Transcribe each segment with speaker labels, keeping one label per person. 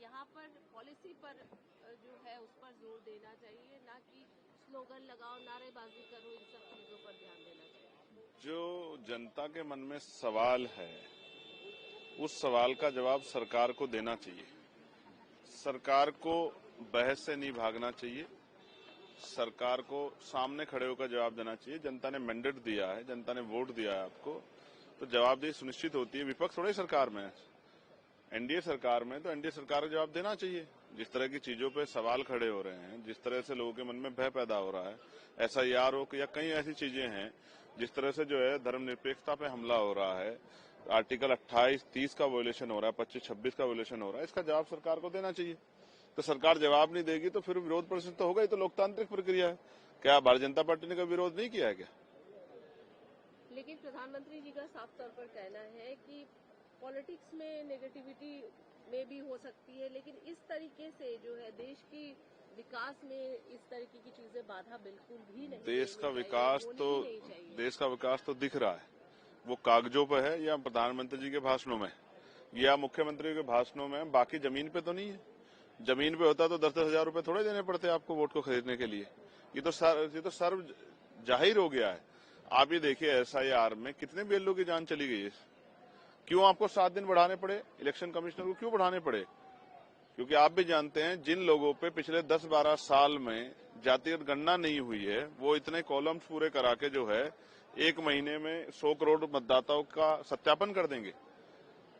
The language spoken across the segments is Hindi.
Speaker 1: यहाँ पर पॉलिसी पर जो है उस पर जोर देना चाहिए, ना कि स्लोगन लगाओ, नारेबाजी करो, इन सब चीजों पर ध्यान देना चाहिए।
Speaker 2: जो जनता के मन में सवाल है उस सवाल का जवाब सरकार को देना चाहिए। सरकार को बहस से नहीं भागना चाहिए, सरकार को सामने खड़े होकर जवाब देना चाहिए। जनता ने मैंडेट दिया है, जनता ने वोट दिया है आपको, तो जवाबदेही सुनिश्चित होती है। विपक्ष थोड़ी सरकार में है, एनडीए सरकार में, तो एनडीए सरकार को जवाब देना चाहिए। जिस तरह की चीजों पे सवाल खड़े हो रहे हैं, जिस तरह से लोगों के मन में भय पैदा हो रहा है, SIR हो या कई ऐसी चीजें हैं, जिस तरह से जो है धर्मनिरपेक्षता पे हमला हो रहा है, आर्टिकल 28, 30 का वोलेशन हो रहा है, 25, 26 का वोलेशन हो रहा है, इसका जवाब सरकार को देना चाहिए। तो सरकार जवाब नहीं देगी तो फिर विरोध प्रदर्शन तो होगा ही। तो लोकतांत्रिक प्रक्रिया है। क्या भारतीय जनता पार्टी ने कभी विरोध नहीं किया है क्या?
Speaker 1: लेकिन प्रधानमंत्री जी का साफ तौर पर कहना है कि पॉलिटिक्स में नेगेटिविटी में भी हो सकती है, लेकिन इस तरीके से जो है देश की विकास में इस तरीके की चीजें बाधा बिल्कुल भी नहीं।
Speaker 2: देश का विकास तो दिख रहा है, वो कागजों पे है या प्रधानमंत्री जी के भाषणों में या मुख्यमंत्री के भाषणों में, बाकी जमीन पे तो नहीं है। जमीन पे होता तो 10-10 हजार रुपए थोड़े देने पड़ते आपको वोट को खरीदने के लिए। ये तो सर्व जाहिर हो गया है। आप ये देखिए SIR में कितने BLO की जान चली गई है। क्यों आपको 7 दिन बढ़ाने पड़े? इलेक्शन कमिश्नर को क्यों बढ़ाने पड़े? क्योंकि आप भी जानते हैं जिन लोगों पे पिछले 10-12 साल में जातिगत गणना नहीं हुई है, वो इतने कॉलम्स पूरे करा के जो है 1 महीने में 100 करोड़ मतदाताओं का सत्यापन कर देंगे।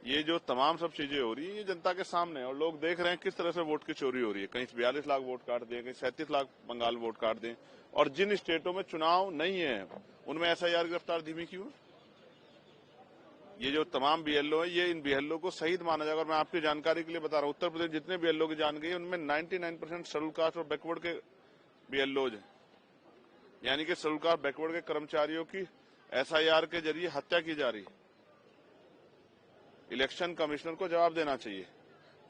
Speaker 2: ये जो तमाम सब चीजें हो रही है, ये जनता के सामने, और लोग देख रहे हैं किस तरह से वोट की चोरी हो रही है। कहीं 42 लाख वोट काट दिए, कहीं 37 लाख बंगाल वोट काट दें, और जिन स्टेटों में चुनाव नहीं है उनमें SIR की रफ्तार धीमी क्यों? ये जो तमाम BLO है, ये इन BLO को शहीद माना जाएगा। और मैं आपकी जानकारी के लिए बता रहा हूँ, उत्तर प्रदेश जितने BLO की जान गई उनमें 99% शेड्यूल कास्ट और बैकवर्ड के BLOज हैं। यानी कि शेड्यूल कास्ट बैकवर्ड के कर्मचारियों की SIR के जरिए हत्या की जा रही है। इलेक्शन कमिश्नर को जवाब देना चाहिए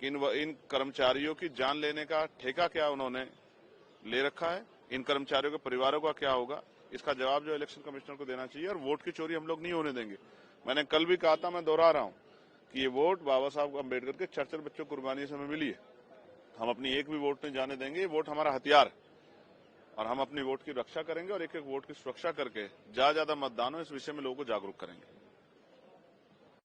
Speaker 2: कि इन कर्मचारियों की जान लेने का ठेका क्या उन्होंने ले रखा है, इन कर्मचारियों के परिवारों का क्या होगा, इसका जवाब जो इलेक्शन कमिश्नर को देना चाहिए। और वोट की चोरी हम लोग नहीं होने देंगे। मैंने कल भी कहा था, मैं दोहरा रहा हूं कि ये वोट बाबा साहब अम्बेडकर के 44 बच्चों की कुर्बानी से हमें मिली है। हम अपनी एक भी वोट नहीं जाने देंगे। ये वोट हमारा हथियार, और हम अपनी वोट की रक्षा करेंगे और एक एक वोट की सुरक्षा करके ज्यादा मतदान हो, इस विषय में लोगों को जागरूक करेंगे।